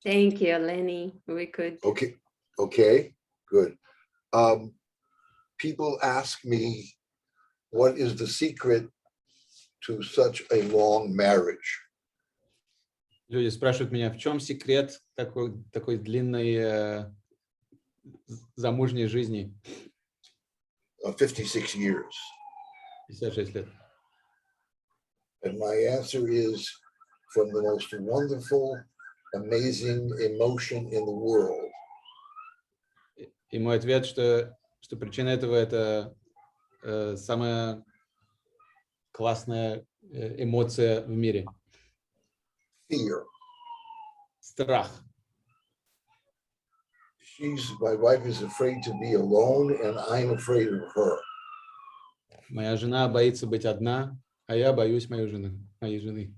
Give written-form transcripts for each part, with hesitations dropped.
Thank you, Lenny. We could. Okay, good. People ask me, what is the secret to such a long marriage? Люди спрашивают меня, в чем секрет такой длинной замужней жизни? 56 years. 56 лет. And my answer is from the most wonderful, amazing emotion in the world. И мой ответ, что причина этого это самая классная эмоция в мире. Fear. Страх. My wife is afraid to be alone, and I'm afraid of her. Моя жена боится быть одна, а я боюсь моей жены.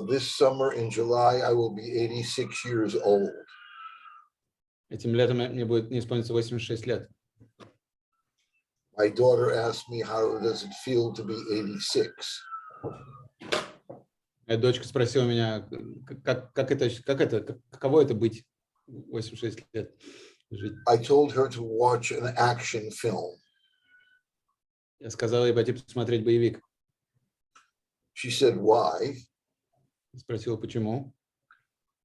This summer in July, I will be 86 years old. Этим летом мне будет исполниться 86 лет. My daughter asked me, how does it feel to be 86? Моя дочка спросила меня, каково это быть 86 лет жить. I told her to watch an action film. Я сказал ей пойти посмотреть боевик. She said, why? Спросила, почему.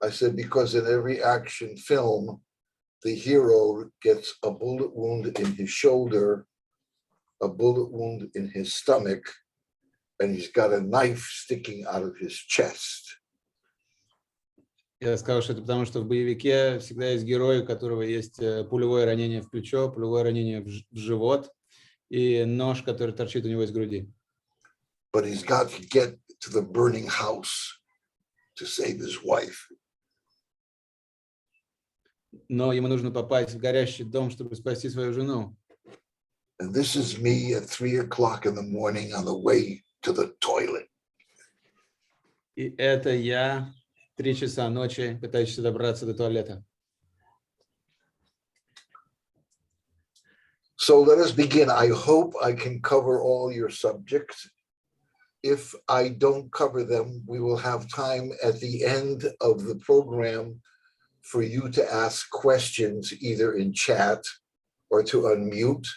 I said, because in every action film, the hero gets a bullet wound in his shoulder, a bullet wound in his stomach, and he's got a knife sticking out of his chest. Я сказал, что это потому, что в боевике всегда есть герой, у которого есть пулевое ранение в плечо, пулевое ранение в живот и нож, который торчит у него из груди. But he's got to get to the burning house to save his wife. Но ему нужно попасть в горящий дом, чтобы спасти свою жену. And this is me at 3 o'clock in the morning on the way to the toilet. И это я 3 часа ночи, пытающийся добраться до туалета. So let us begin. I hope I can cover all your subjects. If I don't cover them, we will have time at the end of the program for you to ask questions either in chat or to unmute.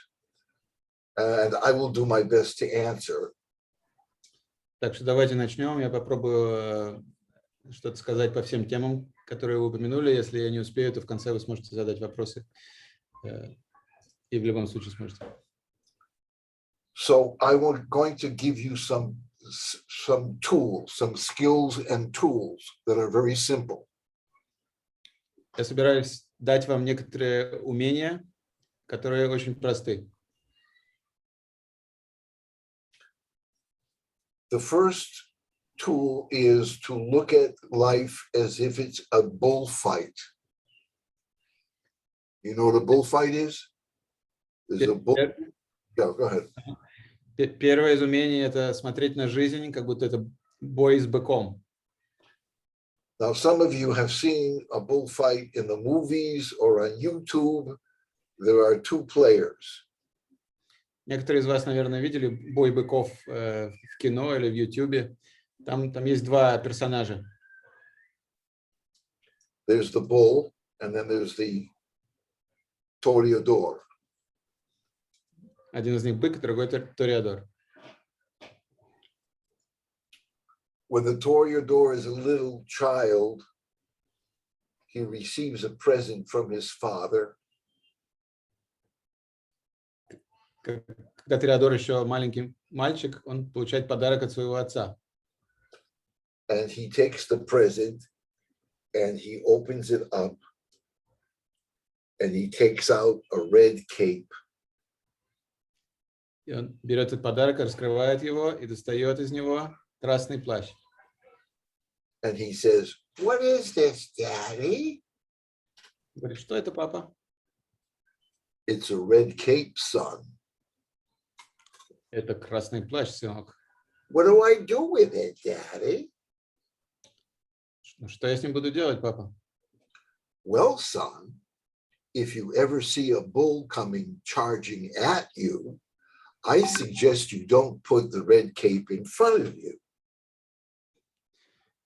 And I will do my best to answer. Так что давайте начнем. Я попробую что-то сказать по всем темам, которые вы упомянули. Если я не успею, то в конце вы сможете задать вопросы. И в любом случае сможете. So I'm going to give you some tools, some skills and tools that are very simple. Я собираюсь дать вам некоторые умения, которые очень просты. The first tool is to look at life as if it's a bullfight. You know what a bullfight is? There's a bull. Yeah, go ahead. Первое из умений – это смотреть на жизнь, как будто это бой с быком. Now, some of you have seen a bullfight in the movies or on YouTube. There are two players. Некоторые из вас, наверное, видели бой быков в кино или в YouTube. Там есть два персонажа. There's the bull, and then there's the toreador. Один из них бык, другой тореадор. When the toreador is a little child, he receives a present from his father. Когда тореадор еще маленький мальчик, он получает подарок от своего отца. And he takes the present and he opens it up and he takes out a red cape. И он берет этот подарок, раскрывает его и достает из него красный плащ. And he says, "What is this, Daddy?" Говорит, что это, папа? It's a red cape, son. Это красный плащ, сынок. What do I do with it, Daddy? Ну, что я с ним буду делать, папа? Well, son, if you ever see a bull coming charging at you, I suggest you don't put the red cape in front of you.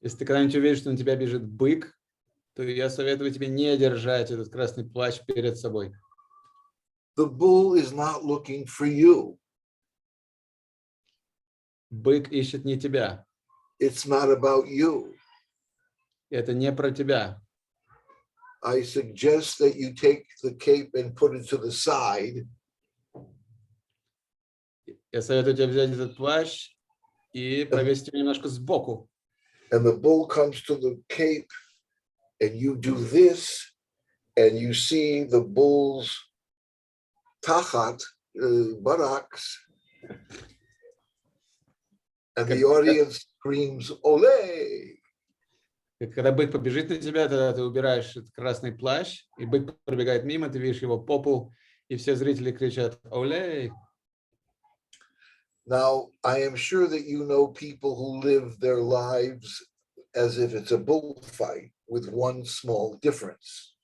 Если ты когда-нибудь увидишь, что на тебя бежит бык, то я советую тебе не держать этот красный плащ перед собой. The bull is not looking for you. Бык ищет не тебя. It's not about you. Это не про тебя. I suggest that you take the cape and put it to the side. Я советую тебе взять этот плащ и повесить его немножко сбоку. And the bull comes to the cape, and you do this, and you see the bull's tachat, buttocks, and the audience screams, "Ole!" И когда бык побежит на тебя, тогда ты убираешь этот красный плащ, и бык пробегает мимо, ты видишь его попу, и все зрители кричат «Олей!». Now, I am sure that you know people who live their lives as if it's a bullfight with one small difference.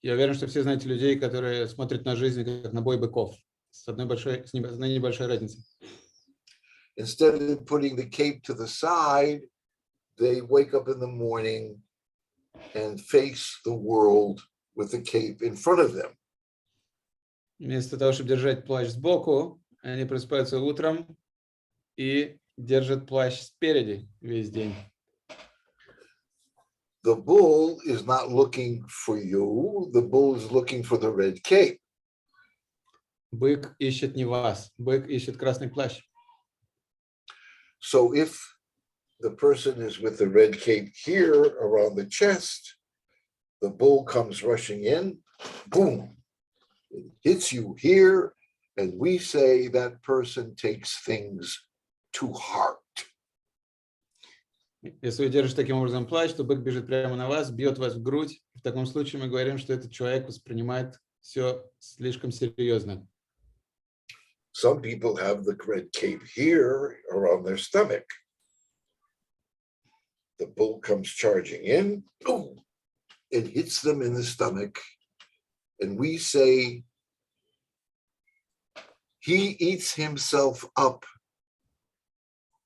Я уверен, что все знаете людей, которые смотрят на жизнь как на бой быков, с одной небольшой разницей. Instead of putting the cape to the side, they wake up in the morning and face the world with the cape in front of them. Вместо того, чтобы держать плащ сбоку, они просыпаются утром и держат плащ спереди весь день. The bull is not looking for you. The bull is looking for the red cape. Бык ищет не вас, бык ищет красный плащ. So if the person is with the red cape here around the chest, the bull comes rushing in, boom, it hits you here, and we say that person takes things to heart. Если вы держите таким образом плащ, то бык бежит прямо на вас, бьет вас в грудь. В таком случае мы говорим, что этот человек воспринимает все слишком серьезно. Some people have the red cape here around their stomach. The bull comes charging in, boom, it hits them in the stomach, and we say, he eats himself up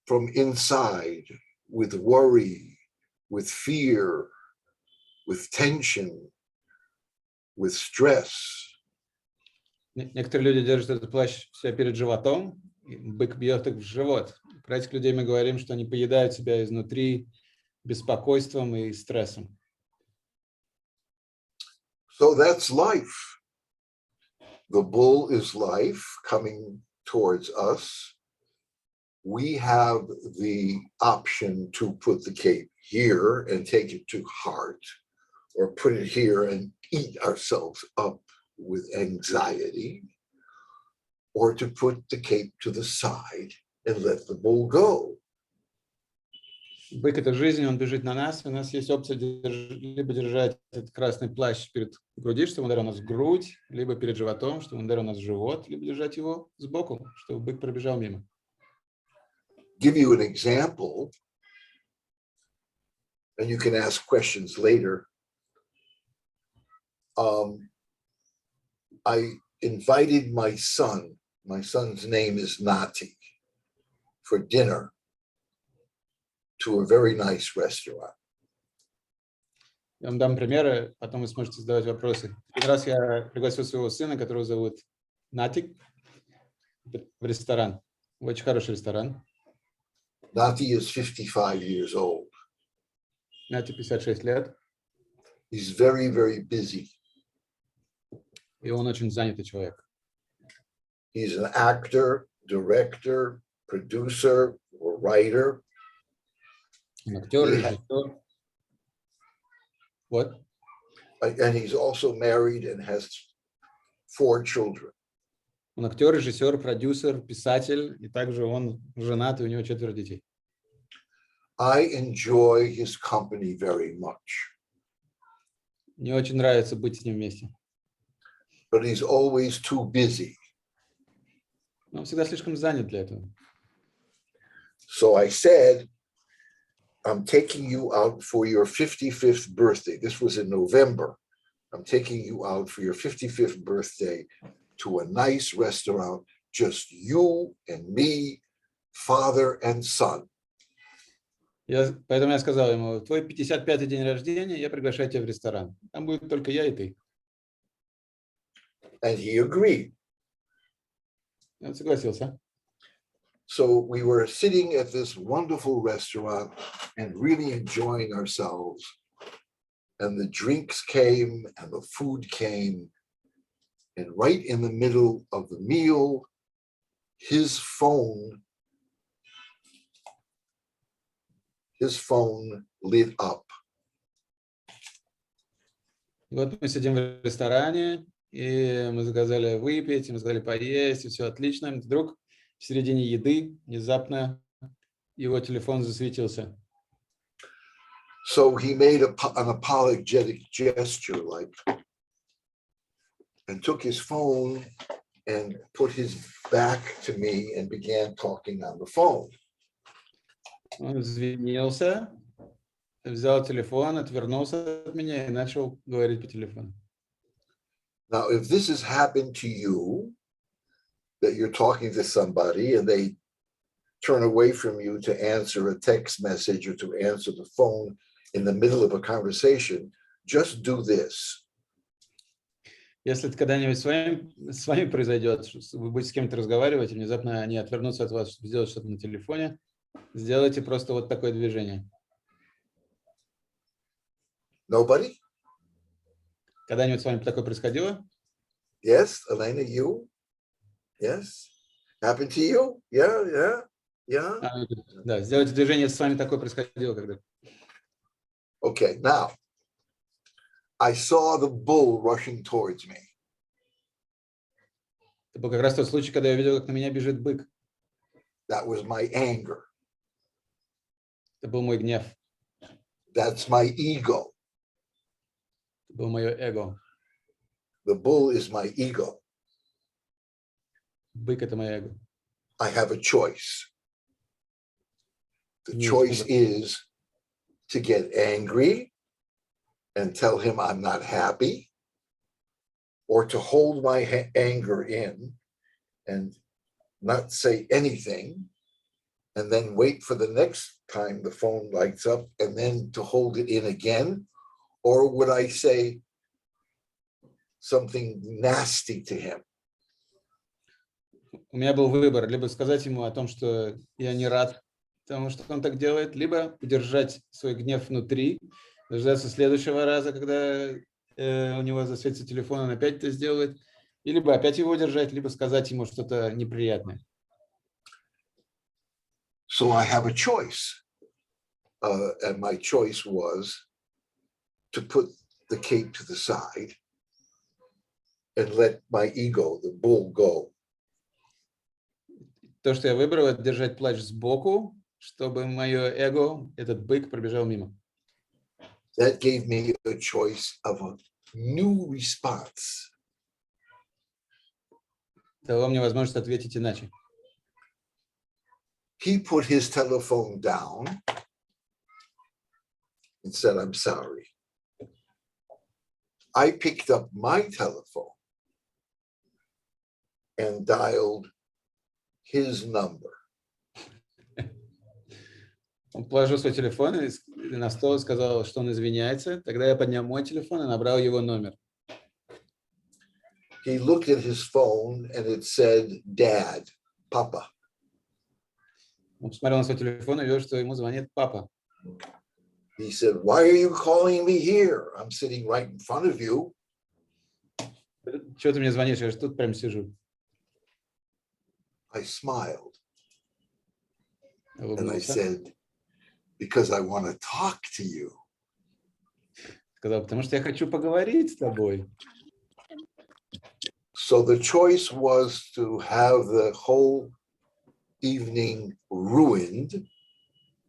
from inside with worry, with fear, with tension, with stress. Некоторые люди держат этот плащ у себя перед животом, и бык бьет их в живот. Про этих людей мы говорим, что они поедают себя изнутри беспокойством и стрессом. So that's life. The bull is life coming towards us. We have the option to put the cape here and take it to heart, or put it here and eat ourselves up with anxiety, or to put the cape to the side and let the bull go. Бык — это жизнь, он бежит на нас. У нас есть опция либо держать этот красный плащ перед грудью, чтобы он ударил нас в грудь, либо перед животом, чтобы он ударил нас в живот, либо держать его сбоку, чтобы бык пробежал мимо. Give you an example, and you can ask questions later. I invited my son, my son's name is Nati, for dinner to a very nice restaurant. Я вам дам примеры, потом вы сможете задавать вопросы. Один раз я пригласил своего сына, которого зовут Натик, в ресторан. Очень хороший ресторан. Nati is 55 years old. Нати 56 лет, He's very, very busy. и он очень занятый человек. He's an actor, director, producer, or writer. Он актер, Yeah. режиссер. Вот. And he's also married and has 4 children. Он актер, режиссер, продюсер, писатель, и также он женат, и у него 4 детей. I enjoy his company very much, Мне очень нравится быть с ним вместе. but he's always too busy. Но он всегда слишком занят для этого. So I said, I'm taking you out for your 55th birthday. This was in November. I'm taking you out for your 55th birthday to a nice restaurant, just you and me, father and son. Поэтому я сказал ему: твой 55-й день рождения, я приглашаю тебя в ресторан. Там будет только я и ты. And he agreed. И он согласился. So we were sitting at this wonderful restaurant and really enjoying ourselves. And the drinks came and the food came. And right in the middle of the meal, his phone lit up. Вот мы сидим в ресторане, и мы заказали выпить, мы заказали поесть, и все отлично. И вдруг в середине еды внезапно его телефон засветился. So he made an apologetic gesture, like, and took his phone and put his back to me and began talking on the phone. Он извинился, взял телефон, отвернулся от меня и начал говорить по телефону. Now, if this has happened to you, that you're talking to somebody and they turn away from you to answer a text message or to answer the phone in the middle of a conversation, just do this. Если это когда-нибудь с вами произойдет, вы будете с кем-то разговаривать, и внезапно они отвернутся от вас, чтобы сделать что-то на телефоне, сделайте просто вот такое движение. Nobody? Когда-нибудь с вами такое происходило? Yes, Elena, you? Yes? Happened to you? Yeah. Да, сделайте движение, с вами такое происходило когда-то. Okay, now, I saw the bull rushing towards me. Это был как раз тот случай, когда я видел, как на меня бежит бык. That was my anger. Это был мой гнев. That's my ego. Это было мое эго. The bull is my ego. Бык – это мое эго. I have a choice. The Yes, choice but- is to get angry and tell him I'm not happy, or to hold my anger in and not say anything, and then wait for the next time the phone lights up and then to hold it in again? Or would I say something nasty to him? У меня был выбор: либо сказать ему о том, что я не рад тому, что он так делает, либо удержать свой гнев внутри, дождаться следующего раза, когда у него засветится телефон, он опять это сделает, и либо опять его удержать, либо сказать ему что-то неприятное. So I have a choice. And my choice was to put the cape to the side and let my ego, the bull, go. То, что я выбрал, это держать плащ сбоку, чтобы мое эго, этот бык, пробежал мимо. That gave me a choice of a new response. Дало мне возможность ответить иначе. He put his telephone down and said, I'm sorry. I picked up my telephone and dialed his number. Он положил свой телефон на стол и сказал, что он извиняется. Тогда я поднял мой телефон и набрал его номер. He looked at his phone and it said, Dad, Papa. Он посмотрел на свой телефон и увидел, что ему звонит папа. He said, why are you calling me here? I'm sitting right in front of you. Чего ты мне звонишь? Я же тут прям сижу. I smiled Я and I улыбнулся. said, because I want to talk to you. Сказал, потому что я хочу поговорить с тобой. So the choice was to have the whole evening ruined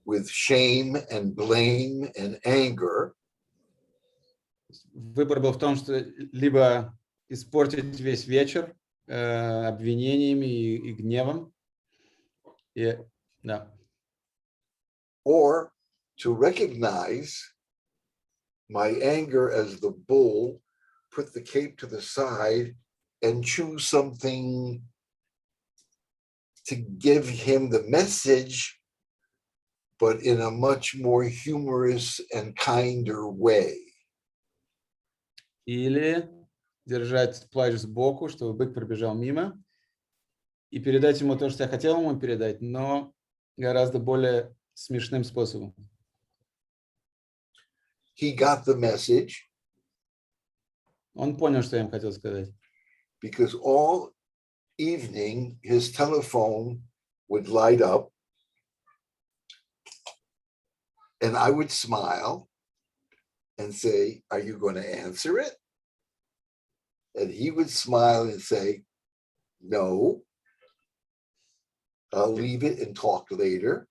with shame and blame and anger, Выбор был в том, что либо испортить весь вечер обвинениями и гневом, да. or to recognize my anger as the bull, put the cape to the side, and choose something to give him the message, but in a much more humorous and kinder way. Или держать плащ сбоку, чтобы бык пробежал мимо, и передать ему то, что я хотел ему передать, но гораздо более смешным способом. He got the message. Он понял, что я им хотел сказать. Because all evening his telephone would light up and I would smile and say, "Are you going to answer it?" And he would smile and say, "No, I'll leave it and talk later."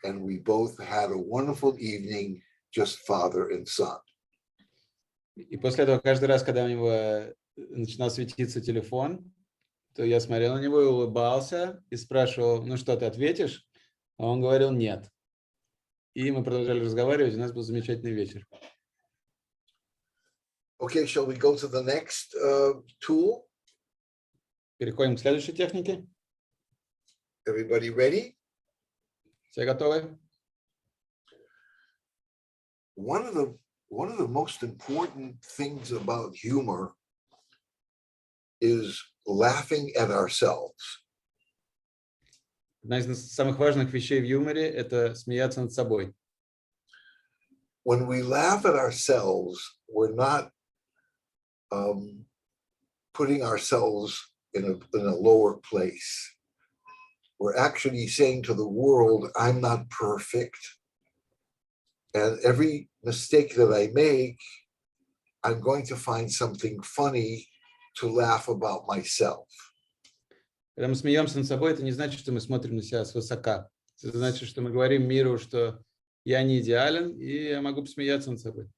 And we both had a wonderful evening, just father and son. И после этого каждый раз, когда у него начинал светиться телефон, то я смотрел на него и улыбался, и спрашивал: ну что, ты ответишь? А он говорил: нет. И мы продолжали разговаривать, у нас был замечательный вечер. Okay, shall we go to the next tool? Переходим к следующей технике. Everybody ready? Все готовы? One of the most important things about humor is laughing at ourselves. Одна из самых важных вещей в юморе – это смеяться над собой. When we laugh at ourselves, we're not putting ourselves in a lower place. We're actually saying to the world, I'm not perfect. And every mistake that I make, I'm going to find something funny to laugh about myself. Когда мы смеемся над собой, это не значит, что мы смотрим на себя свысока. Это значит, что мы говорим миру, что я не идеален, и я могу посмеяться над собой.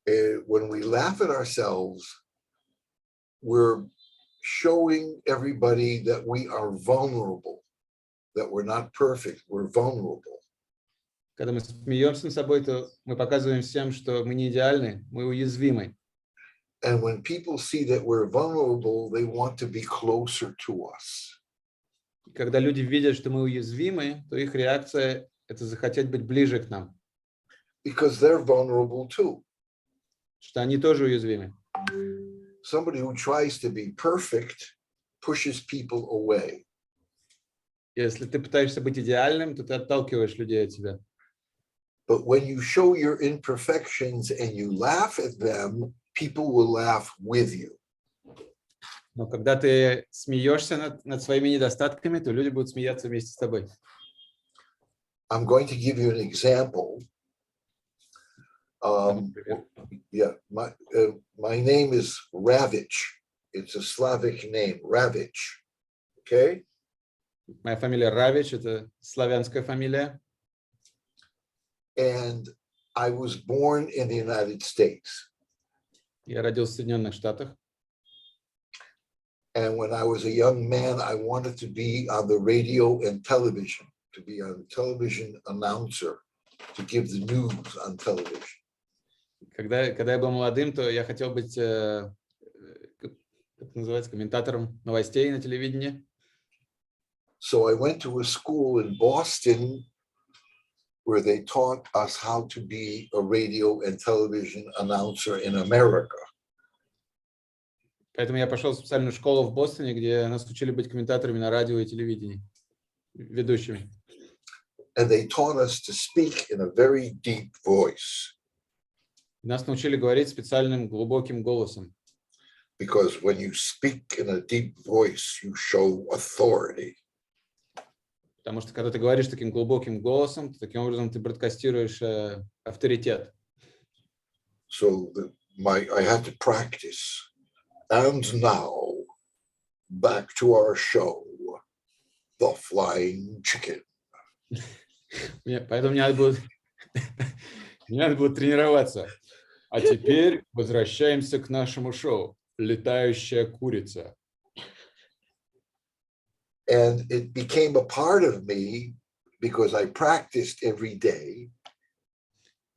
When we laugh at ourselves, we're showing everybody that we are vulnerable, that we're not perfect, we're vulnerable. Когда мы смеемся над собой, то мы показываем всем, что мы не идеальны, мы уязвимы. And when people see that we're vulnerable, they want to be closer to us. Когда люди видят, что мы уязвимы, то их реакция – это захотеть быть ближе к нам. Because they're vulnerable too. Что они тоже уязвимы. Somebody who tries to be perfect pushes people away. Если ты пытаешься быть идеальным, то ты отталкиваешь людей от себя. But when you show your imperfections and you laugh at them, people will laugh with you. Но когда ты смеешься над своими недостатками, то люди будут смеяться вместе с тобой. I'm going to give you an example. Yeah, my name is Ravich. It's a Slavic name, Ravich. Okay? Моя фамилия Равич, это славянская фамилия. And I was born in the United States. Я родился в Соединенных Штатах. And when I was a young man, I wanted to be on the radio and television, to be a television announcer, to give the news on television. Когда я был молодым, то я хотел быть, как это называется, комментатором новостей на телевидении. So I went to a school in Boston where they taught us how to be a radio and television announcer in America. Поэтому я пошел в специальную школу в Бостоне, где нас учили быть комментаторами на радио и телевидении, ведущими. And they taught us to speak in a very deep voice. Нас научили говорить специальным глубоким голосом. Because when you speak in a deep voice, you show authority. Потому что когда ты говоришь таким глубоким голосом, то таким образом ты бродкастируешь авторитет. So I had to practice. And now, back to our show, The Flying Chicken. Поэтому мне надо было тренироваться. А теперь возвращаемся к нашему шоу «Летающая курица». And it became a part of me because I practiced every day.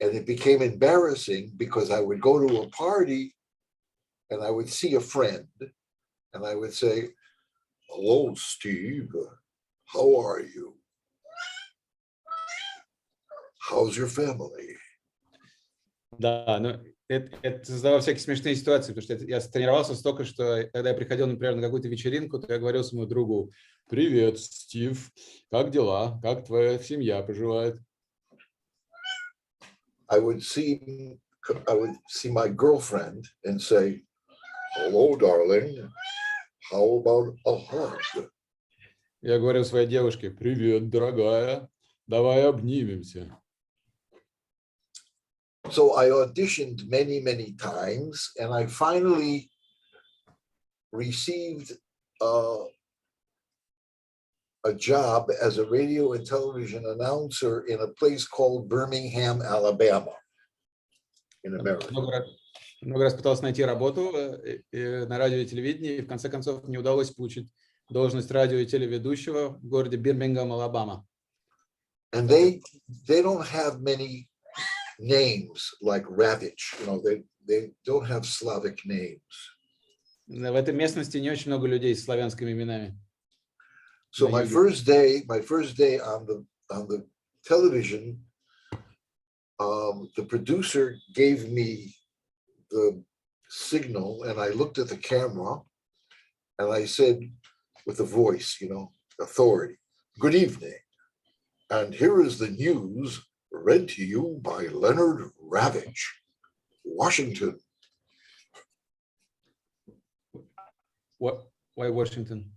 And it became embarrassing because I would go to a party and I would see a friend and I would say, "Hello, Steve. How are you?" how's your family? Да, но это создавало всякие смешные ситуации, потому что я тренировался столько, что когда я приходил, например, на какую-то вечеринку, то я говорил своему другу: «Привет, Стив, как дела? Как твоя семья поживает?» I would see my girlfriend and say, hello, darling, how about a hug? Я говорил своей девушке: «Привет, дорогая, давай обнимемся». So I auditioned many, many times, and I finally received a job as a radio and television announcer in a place called Birmingham, Alabama, in America. Много раз пытался найти работу на радио и телевидении, и в конце концов мне удалось получить должность радио и телеведущего в городе Бирмингем, Алабама. And they don't have many names like Ravich, they don't have Slavic names. В этой местности не очень много людей с славянскими именами. So my first day on the television, the producer gave me the signal, and I looked at the camera, and I said, with a voice, authority, good evening, and here is the news read to you by Lenny Ravich, Washington. Why Washington?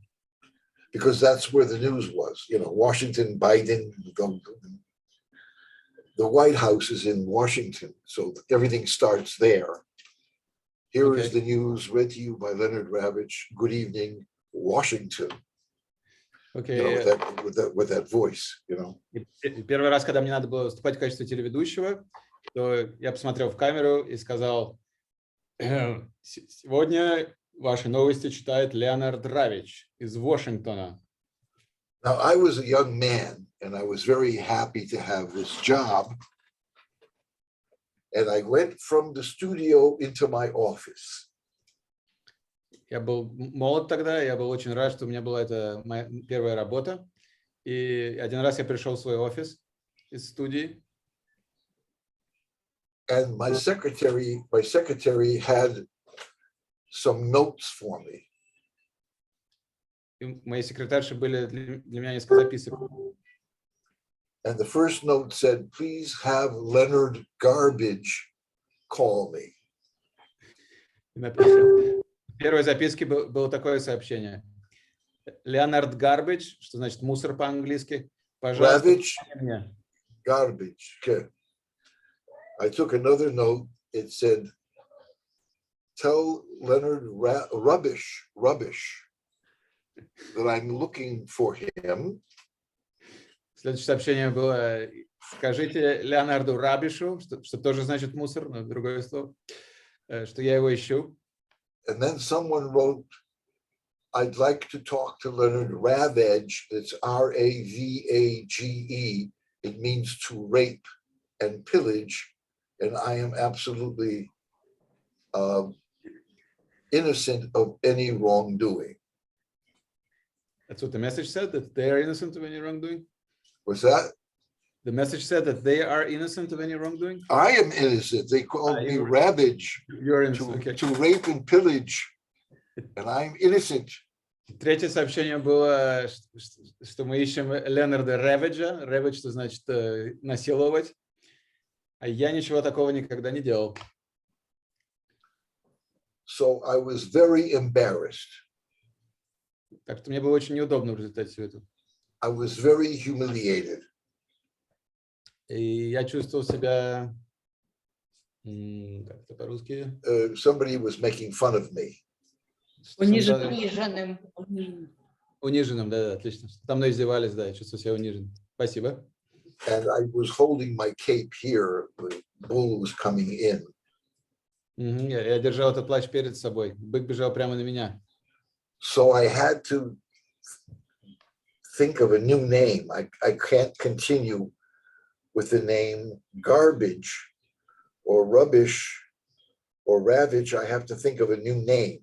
Because that's where the news was, Washington, Biden, the White House is in Washington, so everything starts there. Here is the news read to you by Lenny Ravich. Good evening, Washington. Okay. With that voice, Первый раз, когда мне надо было выступать в качестве телеведущего, то я посмотрел в камеру и сказал: «Сегодня ваши новости читает Ленни Равич из Вашингтона». Now, I was a young man, and I was very happy to have this job. And I went from the studio into my office. Я был молод тогда, я был очень рад, что у меня была эта моя первая работа. И один раз я пришел в свой офис из студии. And my secretary had some notes for me. И мои секретарши были для меня несколько записок. And the first note said, please have Leonard Garbage call me. В первой записке было такое сообщение. Leonard Garbage, что значит мусор по-английски. Пожалуйста, Ravich, garbage. Okay. I took another note. It said, tell Leonard Rubbish, that I'm looking for him. Следующее сообщение было: скажите Леонарду Рабишу, что тоже значит мусор, но другое слово, что я его ищу. And then someone wrote, I'd like to talk to Leonard Ravich. It's R-A-V-A-G-E. It means to rape and pillage. And I am absolutely innocent of any wrongdoing. That's what the message said, that they are innocent of any wrongdoing? What's that? The message said that they are innocent of any wrongdoing? I am innocent. They called me Ravich. You're innocent. To rape and pillage. And I'm innocent. Третье сообщение было, что мы ищем Леннарда Равича. Равич, что значит насиловать. А я ничего такого никогда не делал. So I was very embarrassed. Так что мне было очень неудобно в результате всего этого. I was very humiliated. И я чувствовал себя, как это по-русски? Somebody was making fun of me. Униженным. Униженным, да, отлично. Там мной издевались, да, я чувствую себя униженным. Спасибо. And I was holding my cape here. The bull was coming in. Я держал этот плащ перед собой. Бык бежал прямо на меня. So I had to think of a new name. I can't continue with the name Garbage or Rubbish or Ravich. I have to think of a new name.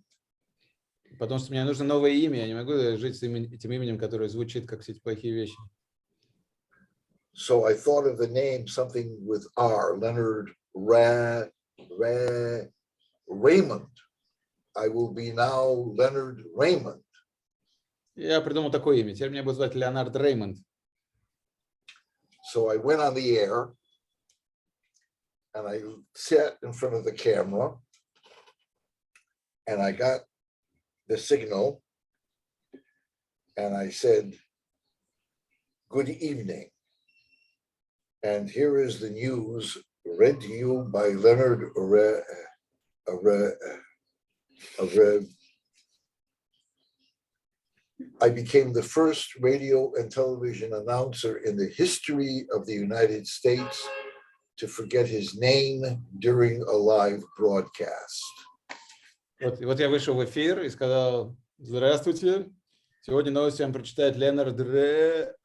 Потому что мне нужно новое имя. Я не могу жить с этим именем, которое звучит как все эти плохие вещи. So I thought of the name, something with R, Leonard Raymond. I will be now Leonard Raymond. Я придумал такое имя. Теперь меня будут звать Леонард Реймонд. So I went on the air and I sat in front of the camera and I got the signal and I said, "Good evening. And here is the news read to you by Leonard I became the first radio and television announcer in the history of the United States to forget his name during a live broadcast." Вот я вышел в эфир и сказал: "Здравствуйте. Сегодня новости вам прочитает Ленард Р.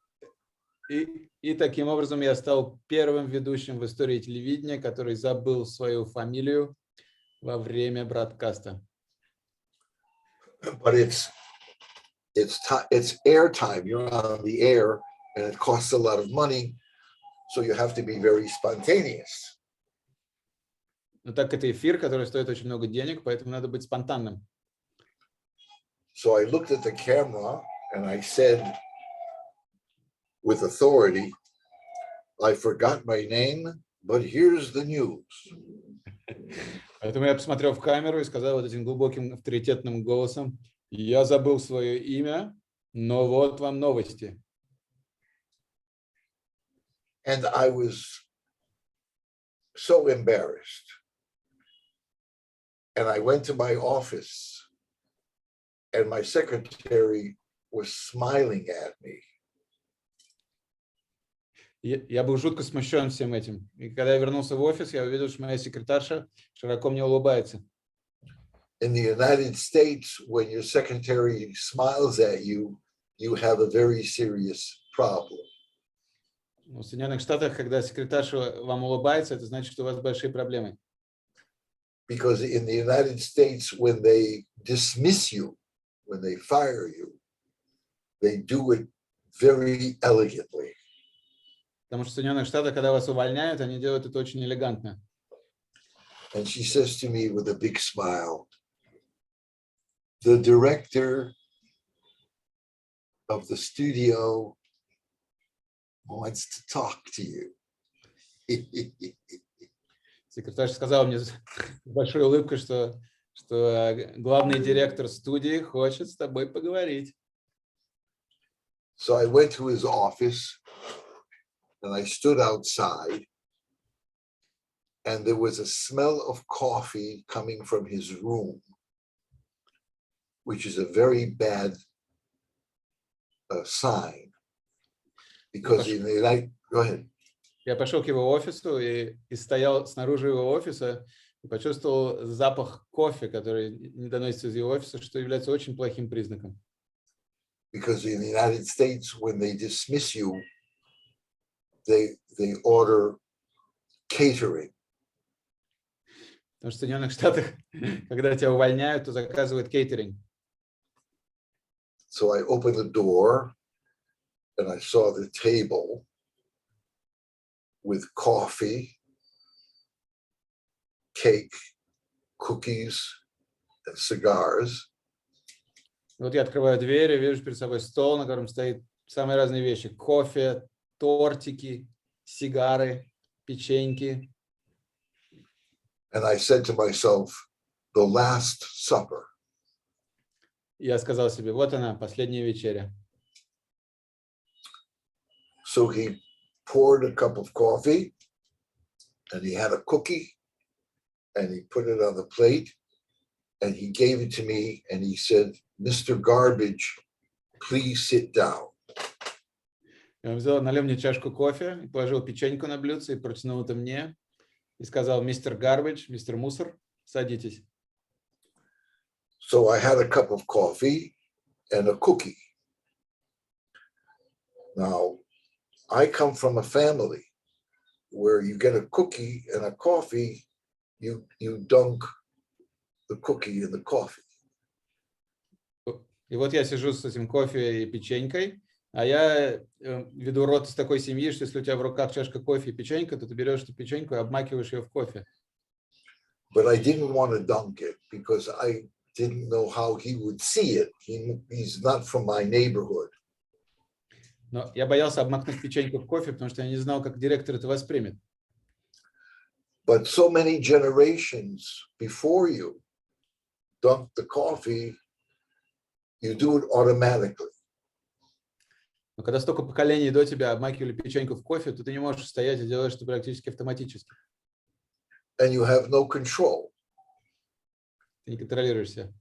И таким образом я стал первым ведущим в истории телевидения, который забыл свою фамилию во время бродкаста." But it's air time. You're on the air, and it costs a lot of money, so you have to be very spontaneous. Но так это эфир, который стоит очень много денег, поэтому надо быть спонтанным. So I looked at the camera and I said, with authority, "I forgot my name, but here's the news." Поэтому я посмотрел в камеру и сказал вот этим глубоким авторитетным голосом: "Я забыл свое имя, но вот вам новости." And I was so embarrassed. And I went to my office and my secretary was smiling at me. Я был жутко смущен всем этим. И когда я вернулся в офис, я увидел, что моя секретарша широко мне улыбается. In the United States, when your secretary smiles at you, you have a very serious problem. В Соединенных Штатах, когда секретарша вам улыбается, это значит, что у вас большие проблемы. Because in the United States, when they dismiss you, when they fire you, they do it very elegantly. Потому что в Соединенных Штатах, когда вас увольняют, они делают это очень элегантно. And she says to me with a big smile, "The director of the studio wants to talk to you." Секретарша сказала мне с большой улыбкой, что главный директор студии хочет с тобой поговорить. So I went to his office and I stood outside and there was a smell of coffee coming from his room, which is a very bad sign. Because in the night, go ahead. Я пошел к его офису и стоял снаружи его офиса и почувствовал запах кофе, который не доносится из его офиса, что является очень плохим признаком. Because in the United States, when they dismiss you, they order catering. Потому что в Соединенных Штатах, когда тебя увольняют, то заказывают кейтеринг. So I opened the door and I saw the table with coffee, cake, cookies, and cigars. Вот я открываю дверь и вижу перед собой стол, на котором стоит самые разные вещи: кофе, тортики, сигары, печеньки. And I said to myself, "The Last Supper." Я сказал себе: вот она, последняя вечеря. So he poured a cup of coffee and he had a cookie and he put it on the plate and he gave it to me and he said, "Mr. Garbage, please sit down." Он взял, налил мне чашку кофе, положил печеньку на блюдце и протянул это мне и сказал: "Мистер Гарбидж, мистер Мусор, садитесь." So I had a cup of coffee and a cookie. Now, I come from a family where you get a cookie and a coffee, you dunk the cookie in the coffee. И вот я сижу с этим кофе и печенькой, А я веду род из такой семьи, что если у тебя в руках чашка кофе и печенька, то ты берешь эту печеньку и обмакиваешь ее в кофе. But I didn't want to dunk it because I didn't know how he would see it. He's not from my neighborhood. Но я боялся обмакнуть печеньку в кофе, потому что я не знал, как директор это воспримет. But so many generations before you dunk the coffee, you do it automatically. Но когда столько поколений до тебя обмакивали печеньку в кофе, то ты не можешь стоять и делаешь это практически автоматически. And you have no control. Ты не контролируешь себя.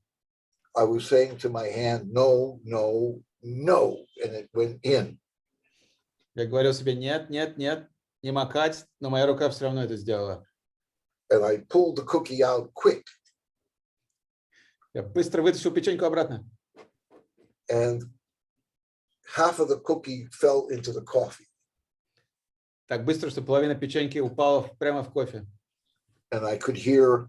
I was saying to my hand, no, no, no, and it went in. Я говорил себе, нет, нет, нет, не макать, но моя рука все равно это сделала. And I pulled the cookie out quick. Я быстро вытащил печеньку обратно. And half of the cookie fell into the coffee. Так быстро, что половина печеньки упала прямо в кофе. And I could hear.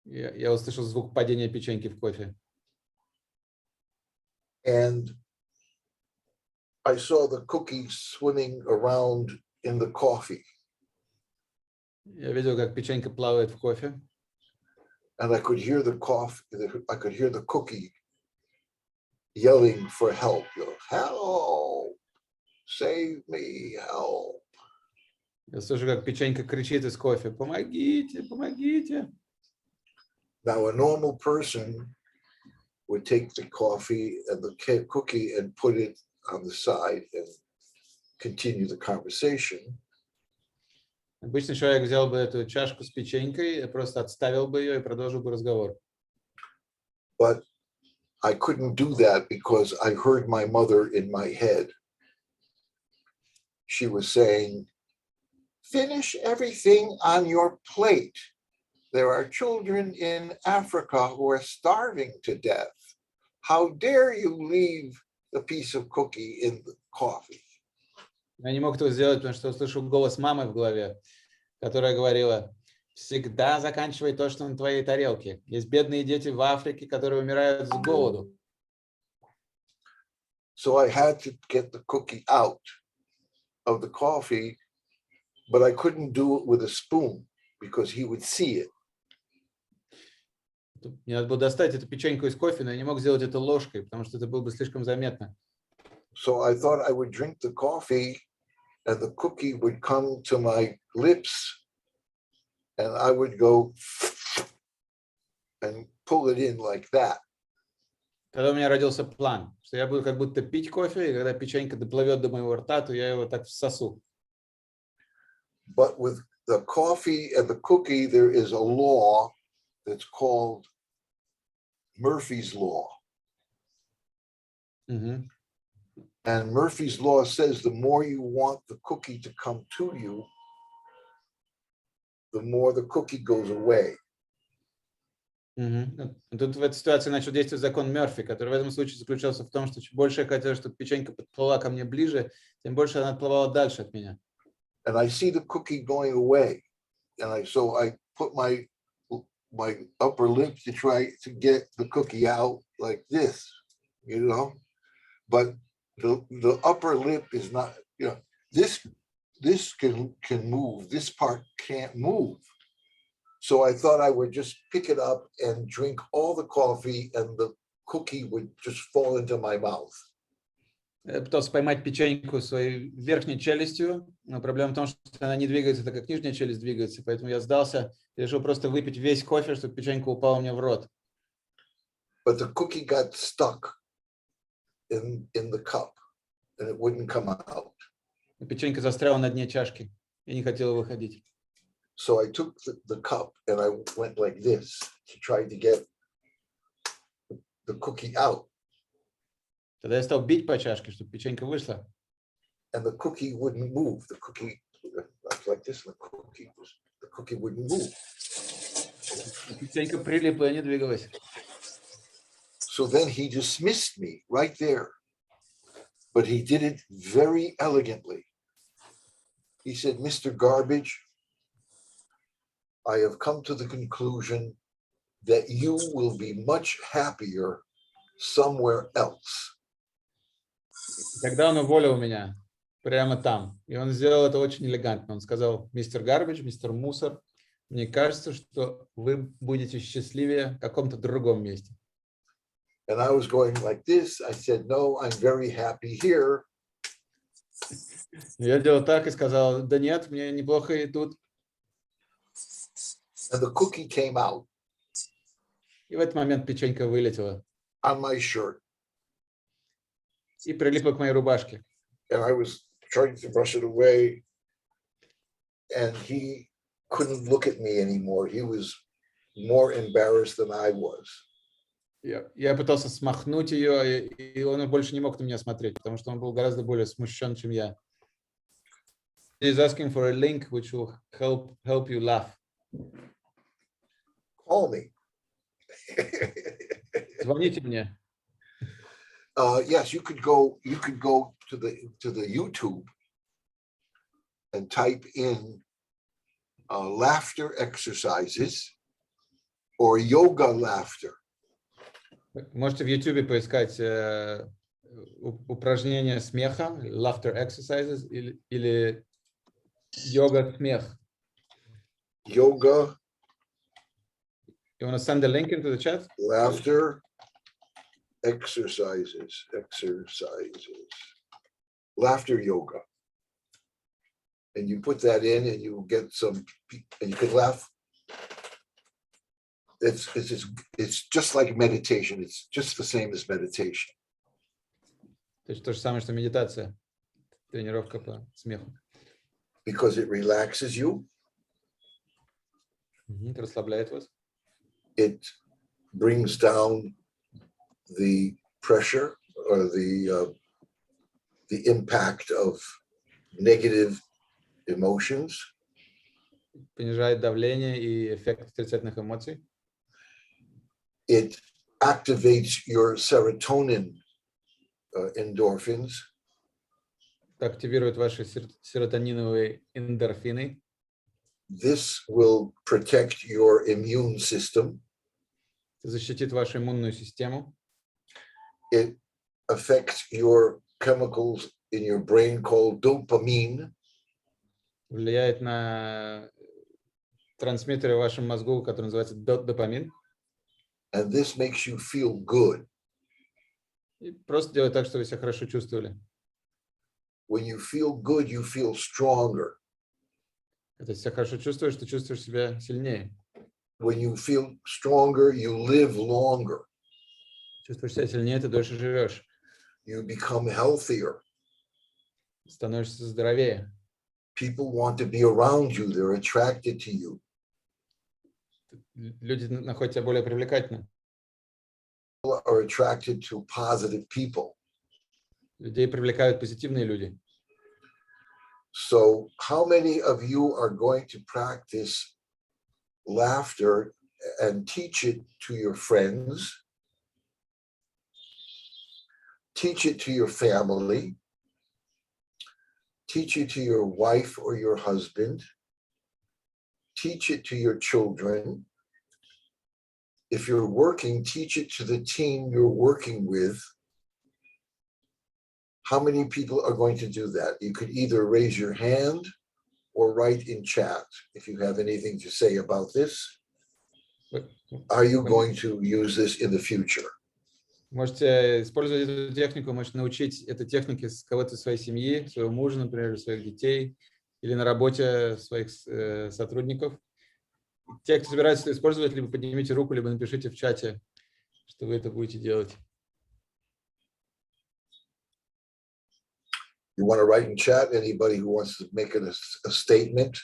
Я услышал звук падения печеньки в кофе. And I saw the cookie swimming around in the coffee. Я видел, как печенька плавает в кофе. And I could hear the coffee. I could hear the cookie yelling for help. Help! Save me! Help! Я слышу, как печенька кричит из кофе: помогите, помогите. Now, a normal person would take the coffee and the cookie and put it on the side and continue the conversation. Обычный человек взял бы эту чашку с печенькой, просто отставил бы ее и продолжил бы разговор. But I couldn't do that because I heard my mother in my head. She was saying, finish everything on your plate. There are children in Africa who are starving to death. How dare you leave the piece of cookie in the coffee? Я не мог этого сделать, потому что услышал голос мамы в голове, которая говорила: всегда заканчивай то, что на твоей тарелке. Есть бедные дети в Африке, которые умирают с голоду. So I had to get the cookie out of the coffee, but I couldn't do it with a spoon because he would see it. Мне надо было достать эту печеньку из кофе, но я не мог сделать это ложкой, потому что это было бы слишком заметно. So I thought I would drink the coffee and the cookie would come to my lips and I would go and pull it in like that. Тогда у меня родился план, что я буду как будто пить кофе, и когда печенька доплывет до моего рта, то я его так всосу. But with the coffee and the cookie, there is a law that's called Murphy's Law. Угу. And Murphy's Law says the more you want the cookie to come to you, the more the cookie goes away. Угу. Тут в этой ситуации начал действовать закон Мерфи, который в этом случае заключался в том, что чем больше я хотел, чтобы печенька подплыла ко мне ближе, тем больше она отплывала дальше от меня. And I see the cookie going away. And so I put my upper lip to try to get the cookie out like this, you know, but the upper lip is not, you know, this can move, this part can't move. So I thought I would just pick it up and drink all the coffee and the cookie would just fall into my mouth. Я пытался поймать печеньку своей верхней челюстью, но проблема в том, что она не двигается так, как нижняя челюсть двигается, поэтому я сдался и решил просто выпить весь кофе, чтобы печенька упала мне в рот. But the cookie got stuck in the cup and it wouldn't come out. И печенька застряла на дне чашки и не хотела выходить. So I took the cup and I went like this to try to get the cookie out. Тогда я стал бить по чашке, чтобы печенька вышла. And the cookie wouldn't move. The cookie was like this. The cookie wouldn't move. Печенька прилипла и не двигалась. So then he dismissed me right there. But he did it very elegantly. He said, Mr. Garbage, I have come to the conclusion that you will be much happier somewhere else. Тогда он уволил меня прямо там. И он сделал это очень элегантно. Он сказал: мистер Гарбидж, мистер Мусор, мне кажется, что вы будете счастливее в каком-то другом месте. And I was going like this. I said, no, I'm very happy here. Я делал так и сказал: да нет, мне неплохо и тут. And the cookie came out И в этот момент печенька вылетела on my shirt. и прилипла к моей рубашке. And I was trying to brush it away. And he couldn't look at me anymore. He was more embarrassed than I was. Я пытался смахнуть ее, и он больше не мог на меня смотреть, потому что он был гораздо более смущен, чем я. He's asking for a link which will help you laugh. Call me. Звоните мне. Yes, you could go to the YouTube and type in laughter exercises or yoga laughter. Можете в YouTube поискать упражнения смеха, laughter exercises, или йога смех. Yoga. You want to send the link into the chat? Laughter exercises. Laughter yoga. And you put that in and you get some, and you can laugh. It's just like meditation. It's just the same as meditation. То есть то же самое, что медитация, тренировка по смеху. Because it relaxes you. Это расслабляет вас. It brings down the pressure or the impact of negative emotions. Понижает давление и эффект отрицательных эмоций. It activates your serotonin endorphins. Активирует ваши серотониновые эндорфины. This will protect your immune system. Защитит вашу иммунную систему. It affects your chemicals in your brain called dopamine. Влияет на трансмиттеры в вашем мозгу, который называется допамин. And this makes you feel good. И просто делает так, чтобы вы себя хорошо чувствовали. When you feel good, you feel stronger. Когда себя хорошо чувствуешь, ты чувствуешь себя сильнее. When you feel stronger, you live longer. Чувствуешь себя сильнее, ты дольше живешь. You become healthier. Становишься здоровее. People want to be around you. They're attracted to you. Люди находят тебя более привлекательным. People are attracted to positive people. Людей привлекают позитивные люди. So how many of you are going to practice laughter and teach it to your friends? Teach it to your family. Teach it to your wife or your husband. Teach it to your children. If you're working, teach it to the team you're working with. How many people are going to do that? You could either raise your hand or write in chat if you have anything to say about this. Are you going to use this in the future? Можете использовать эту технику, можете научить этой технике с кого-то из своей семьи, своего мужа, например, своих детей, или на работе своих сотрудников. Те, кто собирается это использовать, либо поднимите руку, либо напишите в чате, что вы это будете делать. You want to write in chat, anybody who wants to make a statement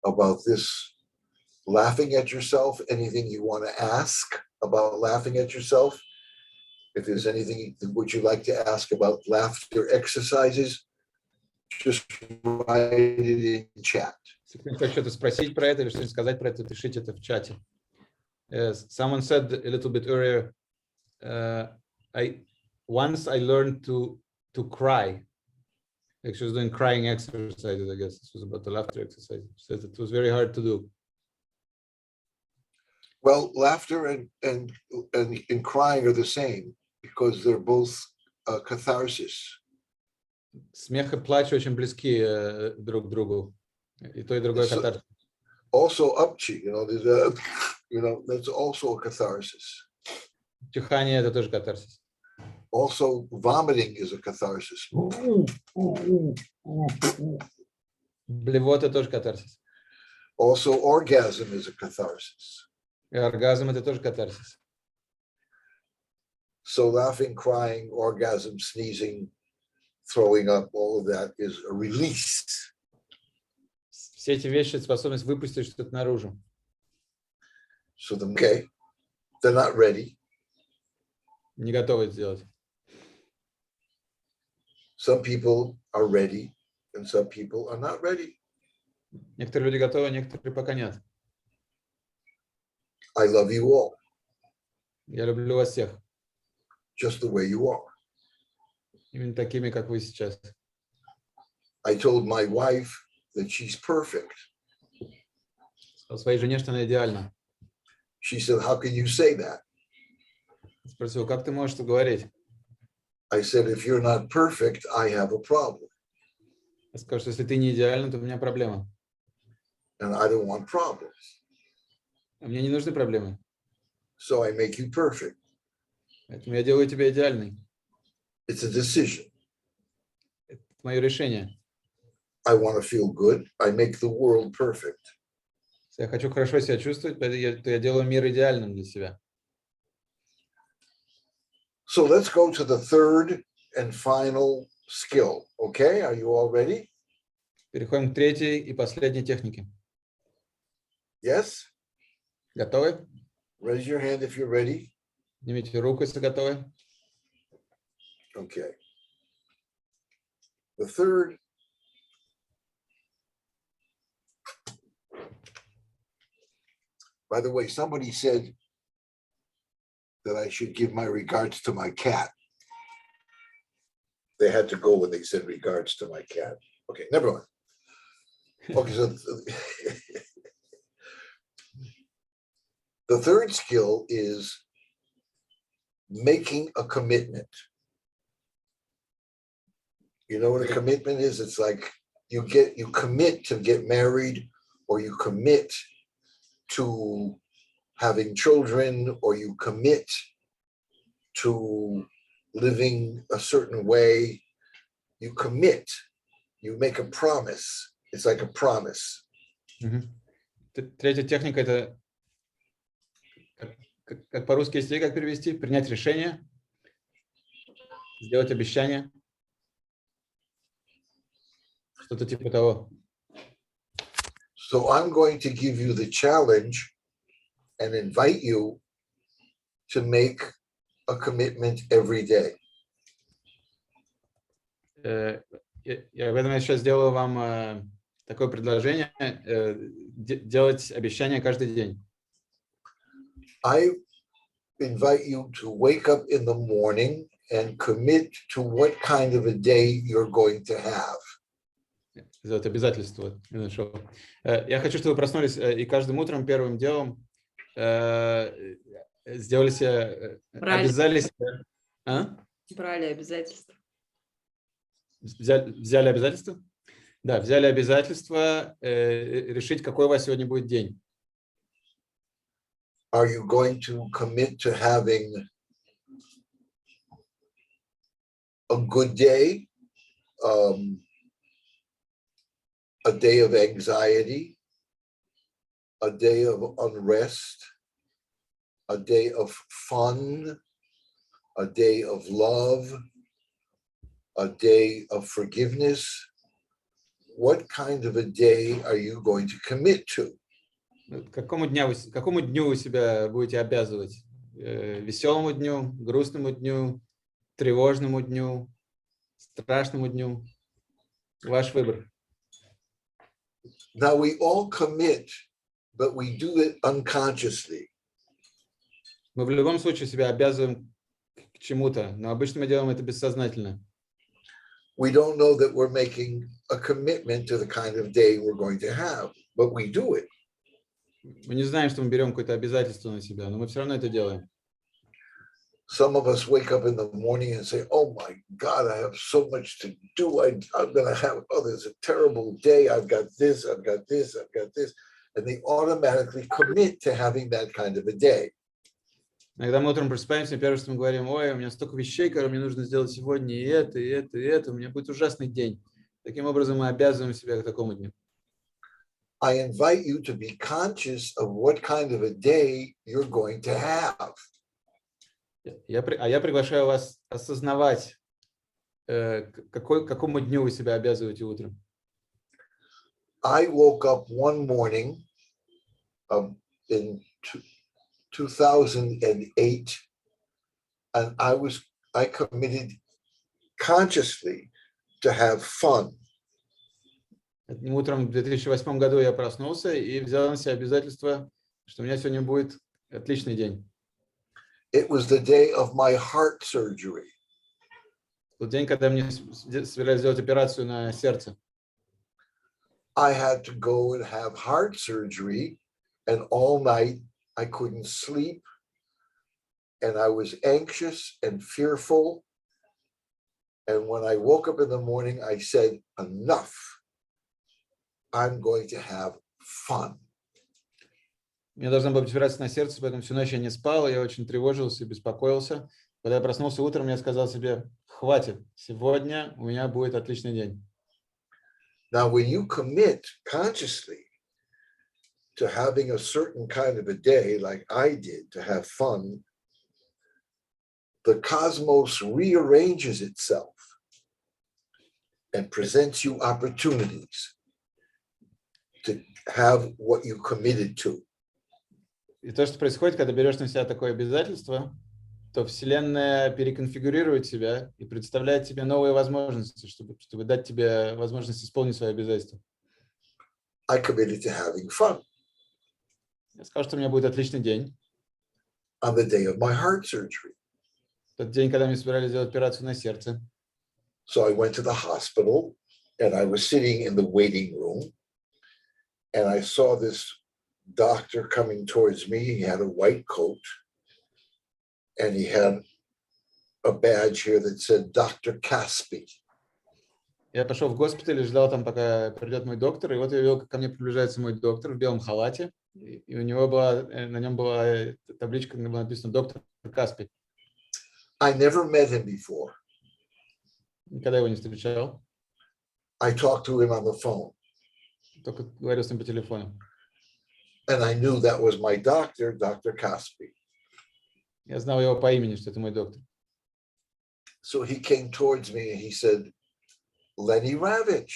about this laughing at yourself, anything you want to ask about laughing at yourself. If there's anything would you like to ask about laughter exercises, just write it in chat. Если кто-нибудь хочет что-то спросить про это или что-нибудь сказать про это, пишите это в чате. Someone said a little bit earlier, once I learned to cry. Like she was doing crying exercises, I guess. This was about the laughter exercise. She said it was very hard to do. Well, laughter and crying are the same because they're both catharsis. Смех и плач очень близки друг к другу. И то, и другое катарсис. Also upchi, that's also a catharsis. Чихание – это тоже катарсис. Also vomiting is a catharsis. Блевота – тоже катарсис. Also orgasm is a catharsis. И оргазм – это тоже катарсис. So laughing, crying, orgasm, sneezing, throwing up, all of that is a release. Все эти вещи – это способность выпустить что-то наружу. So okay, they're not ready. Не готовы это сделать. Some people are ready and some people are not ready. Некоторые люди готовы, некоторые пока нет. I love you all, Я люблю вас всех. just the way you are. Именно такими, как вы сейчас. I told my wife that she's perfect. Сказал своей жене, что она идеальна. She said, how can you say that? Спросил, как ты можешь это говорить? I said, if you're not perfect, I have a problem. Я сказал, что если ты не идеальна, то у меня проблема. And I don't want problems. А мне не нужны проблемы. So I make you perfect. Поэтому я делаю тебя идеальной. It's a decision. Это мое решение. I want to feel good. I make the world perfect. Если я хочу хорошо себя чувствовать, то я делаю мир идеальным для себя. So let's go to the third and final skill. Okay, are you all ready? Переходим к третьей и последней технике. Yes? Готовы? Raise your hand if you're ready. Поднимите руку, если готовы. Okay. The third. By the way, somebody said that I should give my regards to my cat. They had to go when they said regards to my cat. Okay, never mind. Okay, so the third skill is making a commitment. You know what a commitment is? It's like you commit to get married, or you commit to having children, or you commit to living a certain way. You commit, you make a promise. It's like a promise. Третья техника – это, как по-русски, если как перевести, принять решение, сделать обещание, что-то типа того. So I'm going to give you the challenge and invite you to make a commitment every day. Я в этом я сейчас сделаю вам такое предложение, делать обещания каждый день. I invite you to wake up in the morning and commit to what kind of a day you're going to have. Это обязательство. Я хочу, чтобы вы проснулись и каждым утром первым делом сделали себе, обязали себя. Брали обязательства. Взяли обязательство? Да, взяли обязательство решить, какой у вас сегодня будет день. Are you going to commit to having a good day, a day of anxiety, a day of unrest, a day of fun, a day of love, a day of forgiveness? What kind of a day are you going to commit to? Какому дню вы себя будете обязывать? Веселому дню, грустному дню, тревожному дню, страшному дню? Ваш выбор. Now we all commit, but we do it unconsciously. Мы в любом случае себя обязываем к чему-то, но обычно мы делаем это бессознательно. We don't know that we're making a commitment to the kind of day we're going to have, but we do it. Мы не знаем, что мы берем какое-то обязательство на себя, но мы все равно это делаем. Some of us wake up in the morning and say, oh my God, I have so much to do. I'm going to have, oh, there's a terrible day. I've got this, I've got this, I've got this. And they automatically commit to having that kind of a day. Когда мы утром просыпаемся, первое, что мы говорим, ой, у меня столько вещей, которые мне нужно сделать сегодня, и это, и это, и это, у меня будет ужасный день. Таким образом, мы обязываем себя к такому дню. I invite you to be conscious of what kind of a day you're going to have. Я приглашаю вас осознавать, какому дню вы себя обязываете утром. I woke up one morning in 2008, and I committed consciously to have fun. Одним утром в 2008 году я проснулся и взял на себя обязательство, что у меня сегодня будет отличный день. It was the day of my heart surgery. Тот день, когда мне собирались сделать операцию на сердце. I had to go and have heart surgery, and all night I couldn't sleep, and I was anxious and fearful. And when I woke up in the morning, I said, enough. I'm going to have fun. Мне должна была быть операция на сердце, поэтому всю ночь я не спал, я очень тревожился и беспокоился. Когда я проснулся утром, я сказал себе, хватит, сегодня у меня будет отличный день. Now, when you commit consciously to having a certain kind of a day, like I did, to have fun, the cosmos rearranges itself and presents you opportunities to have what you committed to. И то, что происходит, когда берешь на себя такое обязательство, то Вселенная переконфигурирует себя и представляет тебе новые возможности, чтобы дать тебе возможность исполнить свои обязательства. I committed to having fun Я сказал, что у меня будет отличный день. on the day of my heart surgery. Тот день, когда мне собирались сделать операцию на сердце. So I went to the hospital, and I was sitting in the waiting room, and I saw this doctor coming towards me. He had a white coat, and he had a badge here that said Dr. Caspi. Я пошел в госпиталь и ждал там, пока придет мой доктор. И вот я видел, как ко мне приближается мой доктор в белом халате. И у него на нем была табличка, где было написано «Доктор Каспи». I never met him before. Никогда его не встречал. I talked to him on the phone. Только говорил с ним по телефону. And I knew that was my doctor, Dr. Caspi. Я знал его по имени, что это мой доктор. So he came towards me and he said, Lenny Ravich,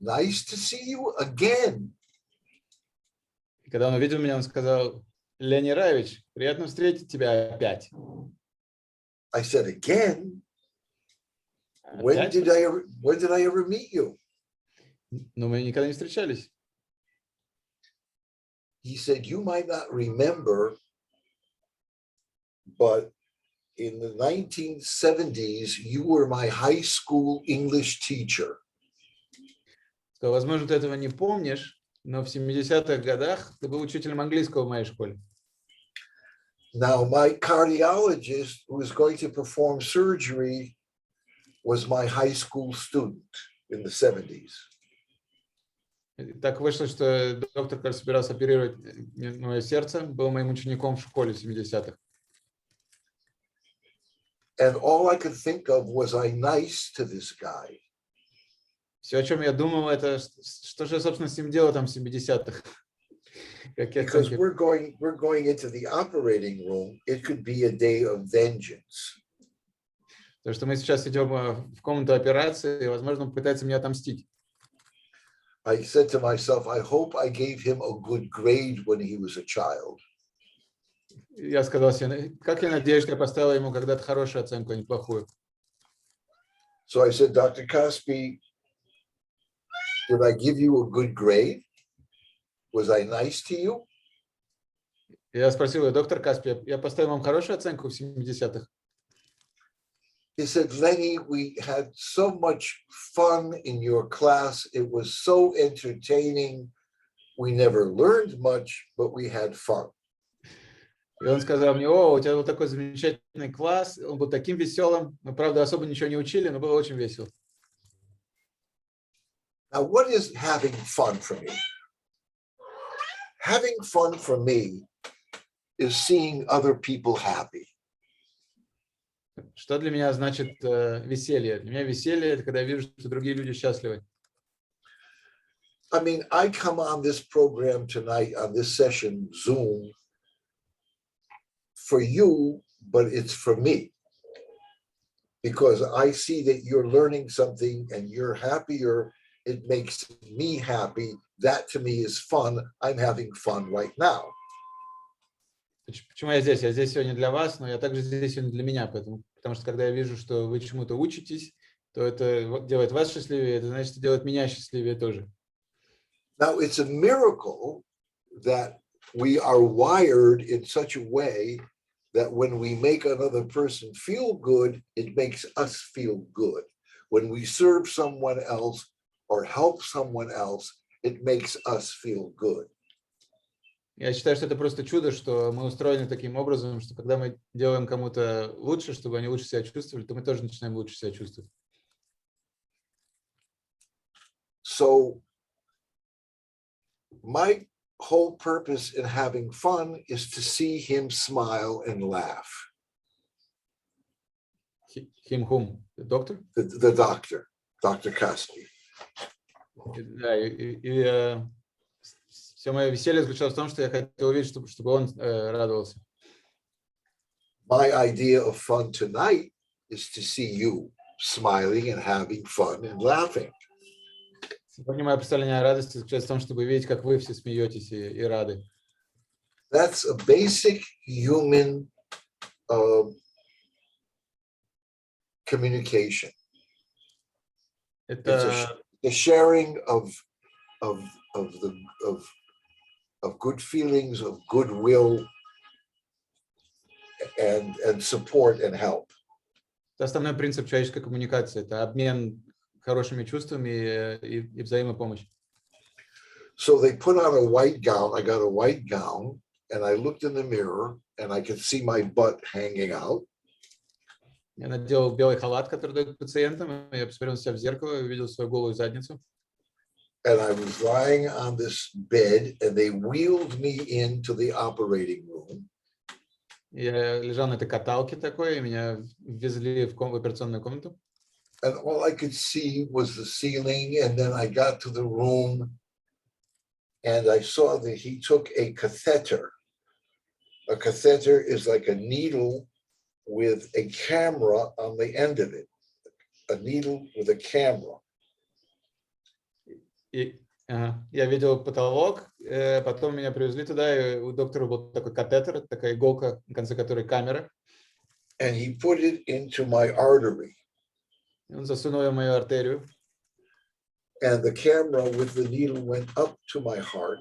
nice to see you again. И когда он увидел меня, он сказал, Ленни Равич, приятно встретить тебя опять. I said, again? When did I ever meet you? Но мы никогда не встречались. He said, you might not remember, but in the 1970s, you were my high school English teacher. Сказал, возможно, ты этого не помнишь, но в 70-х годах ты был учителем английского в моей школе. Now, my cardiologist who was going to perform surgery was my high school student in the 70s. И так вышло, что доктор, который собирался оперировать мое сердце, был моим учеником в школе в 70-х. And all I could think of was I nice to this guy. Все, о чем я думал, это что же я, собственно, с ним делал там в 70-х. Because we're going into the operating room, it could be a day of vengeance. Потому что мы сейчас идем в комнату операции, и, возможно, он пытается меня отомстить. I said to myself, I hope I gave him a good grade when he was a child. Я сказал себе, как я надеюсь, что я поставил ему когда-то хорошую оценку, а не плохую. So I said, Dr. Caspi, did I give you a good grade? Was I nice to you? Я спросил его, доктор Каспи, я поставил вам хорошую оценку в 70-х? He said, Lenny, we had so much fun in your class. It was so entertaining. We never learned much, but we had fun. И он сказал мне: о, у тебя был такой замечательный класс, он был таким веселым. Мы, правда, особо ничего не учили, но было очень весело. Now, what is having fun for me? Having fun for me is seeing other people happy. Что для меня значит веселье? Для меня веселье – это когда я вижу, что другие люди счастливы. I mean, I come on this program tonight, on this session, Zoom, for you, but it's for me. Because I see that you're learning something and you're happier, it makes me happy. That to me is fun. I'm having fun right now. Почему я здесь? Я здесь сегодня для вас, но я также здесь сегодня для меня. Потому что когда я вижу, что вы чему-то учитесь, то это делает вас счастливее, это значит, делает меня счастливее тоже. Now, it's a miracle that we are wired in such a way that when we make another person feel good, it makes us feel good. When we serve someone else or help someone else, it makes us feel good. Я считаю, что это просто чудо, что мы устроены таким образом, что когда мы делаем кому-то лучше, чтобы они лучше себя чувствовали, то мы тоже начинаем лучше себя чувствовать. So my whole purpose in having fun is to see him smile and laugh. Him whom? The doctor? The doctor, Dr. Kaspi. Да, и все мое веселье заключалось в том, что я хотел увидеть, чтобы он радовался. My idea of fun tonight is to see you smiling and having fun and laughing. Сегодня мое представление о радости заключается в том, чтобы видеть, как вы все смеетесь и рады. That's a basic human communication. Это The sharing of good feelings, of goodwill, and support and help. основной принцип человеческой коммуникации. Это обмен хорошими чувствами и взаимопомощь. So they put on a white gown. I got a white gown, and I looked in the mirror, and I could see my butt hanging out. Я надел белый халат, который дают пациентам. Я посмотрел на себя в зеркало и увидел свою голую задницу. And I was lying on this bed, and they wheeled me into the operating room. Я лежал на этой каталке такой, и меня ввезли в операционную комнату. And all I could see was the ceiling. And then I got to the room, and I saw that he took a catheter. A catheter is like a needle with a camera on the end of it. A needle with a camera. И я видел потолок, потом меня привезли туда, и у доктора был такой катетер, такая иголка, на конце которой камера. And he put it into my artery. Он засунул ее в мою артерию. And the camera with the needle went up to my heart.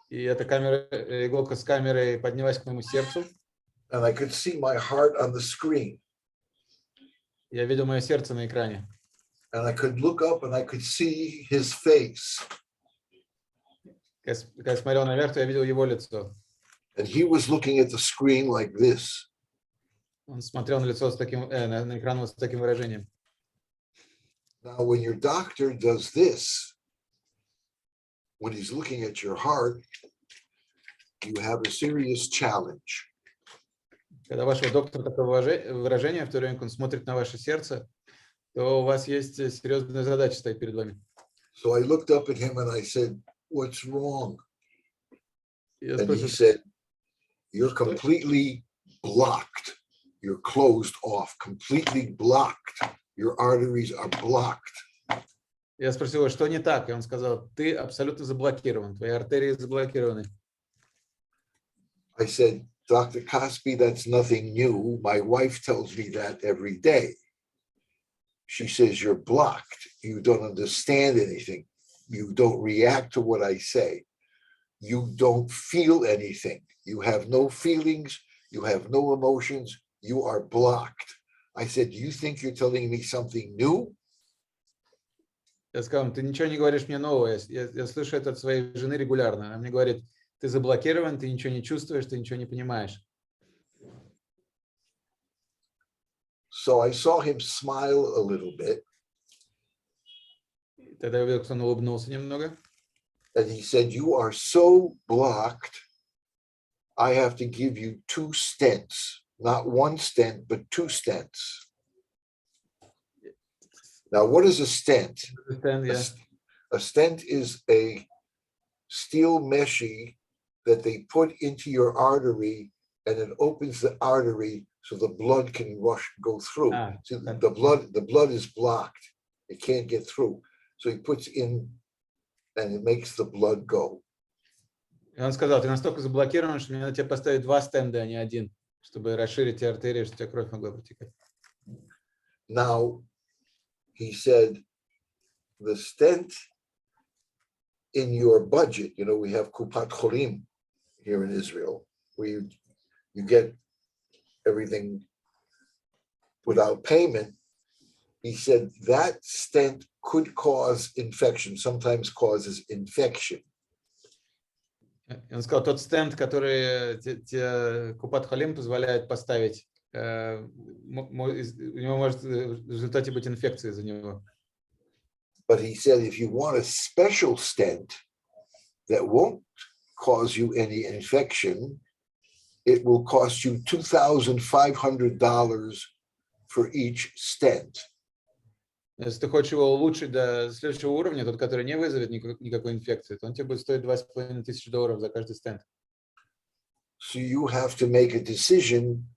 И эта камера, иголка с камерой поднялась к моему сердцу. And I could see my heart on the screen. Я видел мое сердце на экране. And I could look up and I could see his face. Когда я смотрел наверх, то я видел его лицо. And he was looking at the screen like this. Он смотрел на лицо с таким, на экран с таким выражением. Now, when your doctor does this, when he's looking at your heart, you have a serious challenge. Когда у вашего доктора такое выражение, в то время как он смотрит на ваше сердце, то у вас есть серьезная задача стоит перед вами. So I looked up at him and I said, "What's wrong?" Я And he спросил, said, "You're completely blocked. You're closed off, completely blocked. Your arteries are blocked." я спросил, что не так? И он сказал, ты абсолютно заблокирован, твои артерии заблокированы. I said, "Dr. Kaspi, that's nothing new. My wife tells me that every day. She says, you're blocked. You don't understand anything. You don't react to what I say. You don't feel anything. You have no feelings. You have no emotions. You are blocked." I said, "Do you think you're telling me something new?" Я сказал, ты ничего не говоришь мне нового. Я слышу это от своей жены регулярно. Она мне говорит, ты заблокирован, ты ничего не чувствуешь, ты ничего не понимаешь. So I saw him smile a little bit. Тогда я увидел, что он улыбнулся немного. And he said, "You are so blocked, I have to give you 2 stents, not 1 stent, but 2 stents." Now, what is a stent? A stent is a steel meshy that they put into your artery, and it opens the artery so the blood can go through. See, the blood is blocked; it can't get through. So he puts in, and it makes the blood go. И он сказал, ты настолько заблокирован, что мне надо тебе поставить 2 стенда, а не 1, чтобы расширить те артерии, чтобы у тебя кровь могла протекать. Now, he said, the stent in your budget, you know, we have kupat cholim here in Israel, where you get everything without payment. He said that stent could cause infection, sometimes causes infection. Он сказал, тот стенд, который Купат Халим позволяет поставить, у него может в результате быть инфекция из-за него. But he said, if you want a special stent that won't cause you any infection, it will cost you $2,500 for each stent. Если ты хочешь его улучшить до следующего уровня, тот, который не вызовет никакой инфекции, то он тебе будет стоить $2,500 за каждый стенд. So you have to make a decision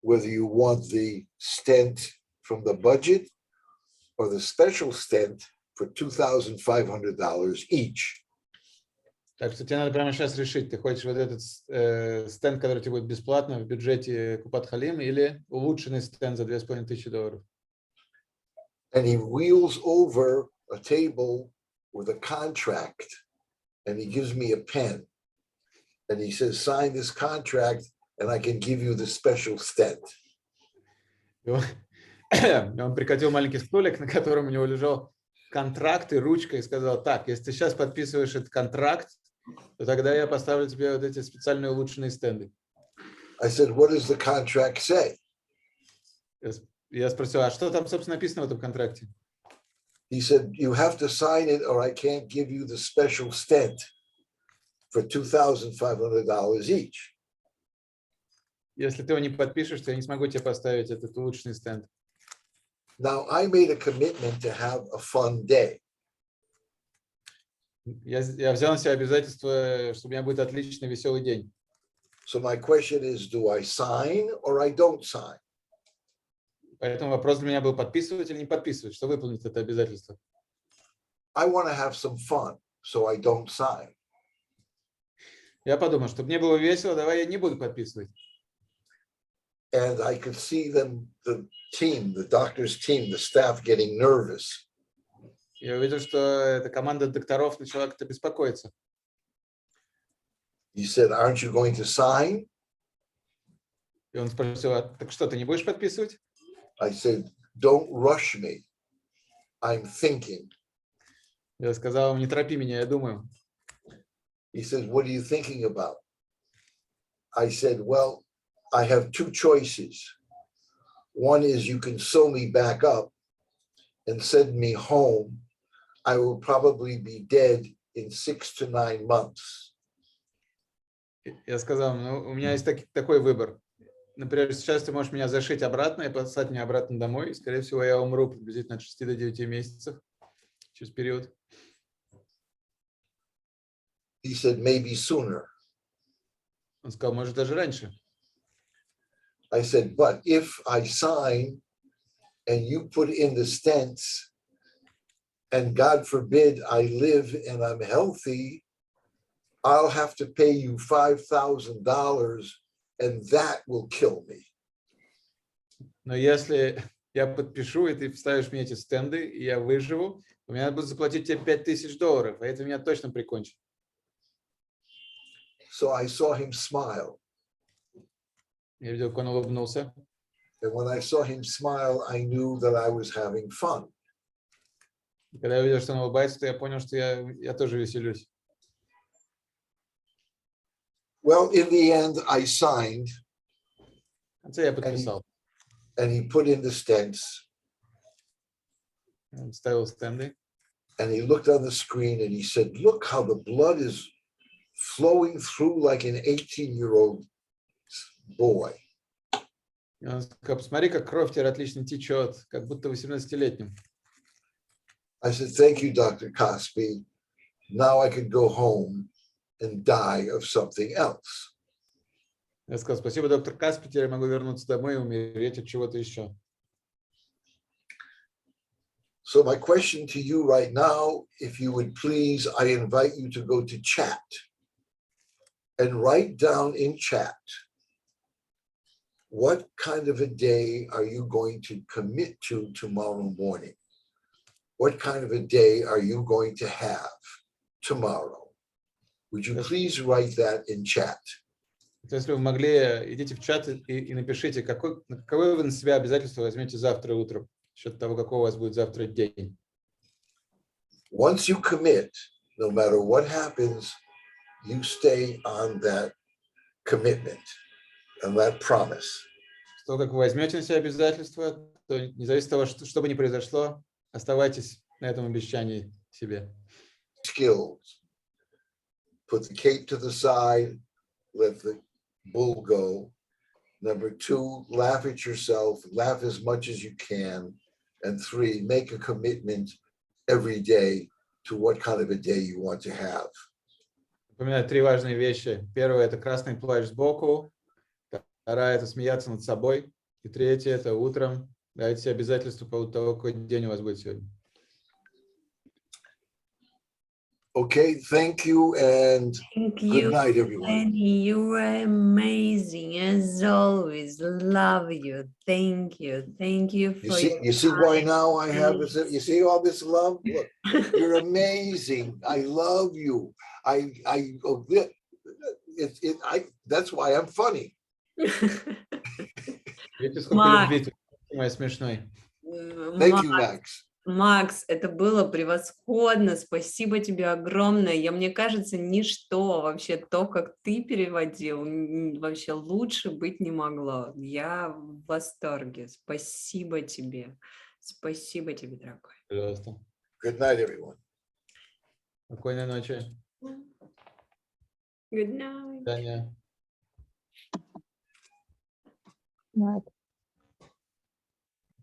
whether you want the stent from the budget or the special stent for $2,500 each. Так что тебе надо прямо сейчас решить, ты хочешь вот этот стенд, который тебе будет бесплатно в бюджете Купат Халим, или улучшенный стенд за $2,500. And he wheels over a table with a contract, and he gives me a pen, and he says, sign this contract, and I can give you the special stent. Он прикатил маленький столик, на котором у него лежал контракт и ручка, и сказал, так, если ты сейчас подписываешь этот контракт, то тогда я поставлю тебе вот эти специальные улучшенные стенды. I said, what does the contract say? Я спросил, а что там, собственно, написано в этом контракте? He said, you have to sign it or I can't give you the special stent for $2,500 each. Если ты его не подпишешь, то я не смогу тебе поставить этот улучшенный стенд. Now, I made a commitment to have a fun day. Я взял на себя обязательство, что у меня будет отличный, веселый день. So my question is, do I sign or I don't sign? Поэтому вопрос для меня был, подписывать или не подписывать, что выполнить это обязательство. I want to have some fun, so I don't sign. Я подумал, чтобы мне было весело, давай я не буду подписывать. And I could see them, the team, the doctor's team, the staff getting nervous. Я увидел, что эта команда докторов начала как-то беспокоиться. He said, aren't you going to sign? И он спросил, а, так что, ты не будешь подписывать? I said, don't rush me. I'm thinking. Я сказал, не торопи меня, я думаю. He said, what are you thinking about? I said, well, I have 2 choices. One is you can sew me back up and send me home. I will probably be dead in 6 to 9 months. Я сказал, ну, у меня есть такой выбор. Например, сейчас ты можешь меня зашить обратно и послать меня обратно домой. И, скорее всего, я умру приблизительно от 6 до 9 месяцев через период. He said, maybe sooner. Он сказал, может, даже раньше. I said, but if I sign and you put in the stents and God forbid I live and I'm healthy, I'll have to pay you $5,000 and that will kill me. Но если я подпишу, и ты вставишь мне эти стенды, и я выживу, то мне надо будет заплатить тебе $5,000, а это меня точно прикончит. So I saw him smile. Я видел, как он улыбнулся. And when I saw him smile, I knew that I was having fun. И когда я увидел, что он улыбается, то я понял, что я тоже веселюсь. Well, in the end, I signed, В конце я подписал. and he put in the stents, Он ставил стенды. and he looked on the screen, and he said, "Look how the blood is flowing through like an 18-year-old boy." И он сказал, посмотри, как кровь теперь отлично течет, как будто 18-летним. I said, "Thank you, Dr. Cosby. Now I can go home and die of something else." Я сказал, спасибо, доктор Каспи, теперь я могу вернуться домой и умереть от чего-то еще. So my question to you right now, if you would please, I invite you to go to chat and write down in chat, what kind of a day are you going to commit to tomorrow morning? What kind of a day are you going to have tomorrow? Would you please write that in chat? Если вы могли, идите в чат и напишите, какое вы на себя обязательство возьмете завтра утром, счет того, какой у вас будет завтра день. Once you commit, no matter what happens, you stay on that commitment and that promise. С того, как вы возьмете на себя обязательства, то независимо от того, что бы ни произошло, оставайтесь на этом обещании себе. Skills. Put the cape to the side, let the bull go. Number 2, laugh at yourself, laugh as much as you can. And 3, make a commitment every day to what kind of a day you want to have. Напоминаю 3 важные вещи. Первое – это красный плащ сбоку. Вторая – это смеяться над собой. И третье – это утром дайте себе обязательство по поводу того, какой день у вас будет сегодня. Okay, thank you and Thank good you, night, everyone. Lenny. You were amazing as always. Love you. Thank you. Thank you for You see why now I have this, you see all this love? Look, you're amazing. I love you. That's why I'm funny. Видите, сколько любви, мой смешной. Thank you, Max. Макс, это было превосходно. Спасибо тебе огромное. Мне кажется, ничто вообще то, как ты переводил, вообще лучше быть не могло. Я в восторге. Спасибо тебе. Спасибо тебе, дорогой. Пожалуйста. Good night, everyone. Спокойной ночи. Good night. До свидания. Right.